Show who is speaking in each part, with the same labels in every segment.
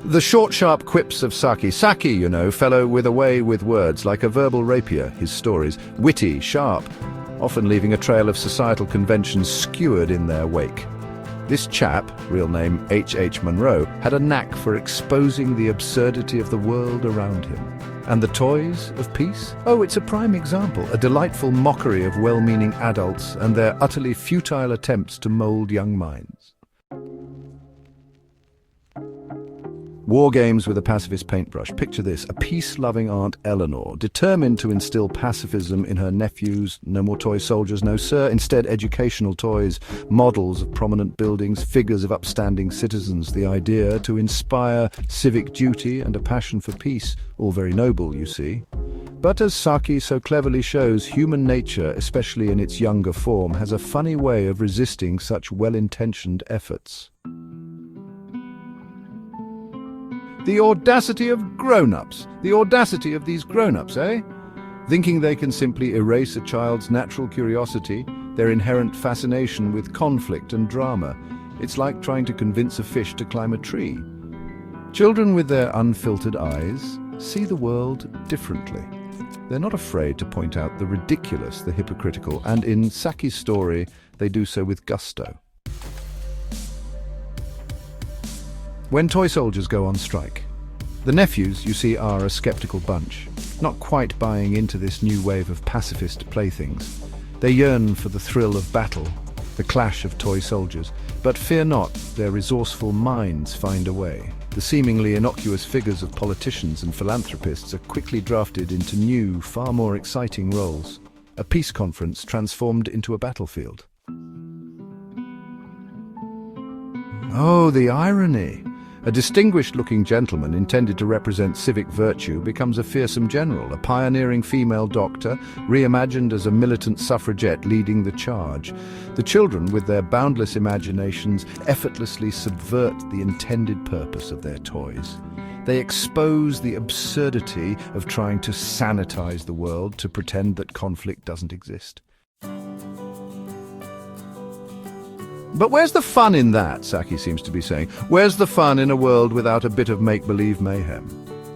Speaker 1: The short, sharp quips of Saki. Saki, you know, fellow with a way with words, like a verbal rapier, his stories. Witty, sharp, often leaving a trail of societal conventions skewered in their wake. This chap, real name H. Munro, had a knack for exposing the absurdity of the world around him. And the toys of peace? Oh, it's a prime example, a delightful mockery of well-meaning adults and their utterly futile attempts to mold young minds. War games with a pacifist paintbrush. Picture this, a peace-loving Aunt Eleanor, determined to instill pacifism in her nephews. No more toy soldiers, no sir. Instead, educational toys, models of prominent buildings, figures of upstanding citizens. The idea to inspire civic duty and a passion for peace. All very noble, you see. But as Saki so cleverly shows, human nature, especially in its younger form, has a funny way of resisting such well-intentioned efforts. The audacity of grown-ups. The audacity of these grown-ups, eh? Thinking they can simply erase a child's natural curiosity, their inherent fascination with conflict and drama. It's like trying to convince a fish to climb a tree. Children with their unfiltered eyes see the world differently. They're not afraid to point out the ridiculous, the hypocritical, and in Saki's story, they do so with gusto. When toy soldiers go on strike, the nephews, you see, are a skeptical bunch, not quite buying into this new wave of pacifist playthings. They yearn for the thrill of battle, the clash of toy soldiers, but fear not, their resourceful minds find a way. The seemingly innocuous figures of politicians and philanthropists are quickly drafted into new, far more exciting roles. A peace conference transformed into a battlefield. Oh, the irony! A distinguished-looking gentleman intended to represent civic virtue becomes a fearsome general, a pioneering female doctor, reimagined as a militant suffragette leading the charge. The children, with their boundless imaginations, effortlessly subvert the intended purpose of their toys. They expose the absurdity of trying to sanitize the world to pretend that conflict doesn't exist. But where's the fun in that, Saki seems to be saying? Where's the fun in a world without a bit of make-believe mayhem?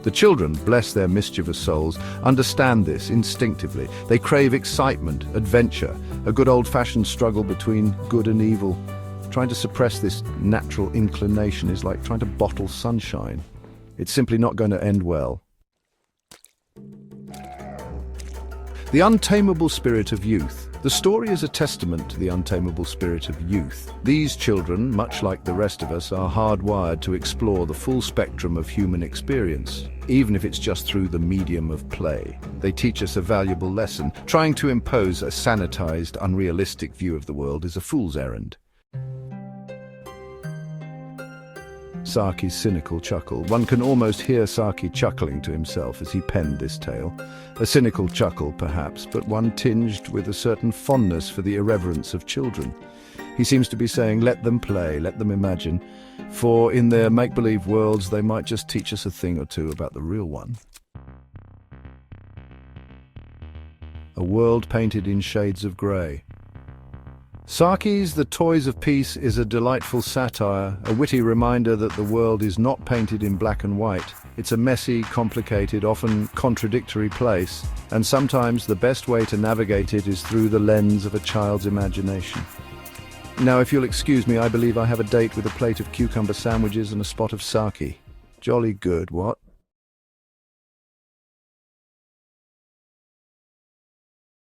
Speaker 1: The children, bless their mischievous souls, understand this instinctively. They crave excitement, adventure, a good old-fashioned struggle between good and evil. Trying to suppress this natural inclination is like trying to bottle sunshine. It's simply not going to end well. The untamable spirit of youth. The story is a testament to the untamable spirit of youth. These children, much like the rest of us, are hardwired to explore the full spectrum of human experience, even if it's just through the medium of play. They teach us a valuable lesson. Trying to impose a sanitized, unrealistic view of the world is a fool's errand. Saki's cynical chuckle. One can almost hear Saki chuckling to himself as he penned this tale. A cynical chuckle, perhaps, but one tinged with a certain fondness for the irreverence of children. He seems to be saying, let them play, let them imagine, for in their make-believe worlds they might just teach us a thing or two about the real one. A world painted in shades of grey. Saki's The Toys of Peace is a delightful satire, a witty reminder that the world is not painted in black and white. It's a messy, complicated, often contradictory place, and sometimes the best way to navigate it is through the lens of a child's imagination. Now, if you'll excuse me, I believe I have a date with a plate of cucumber sandwiches and a spot of sake. Jolly good, what?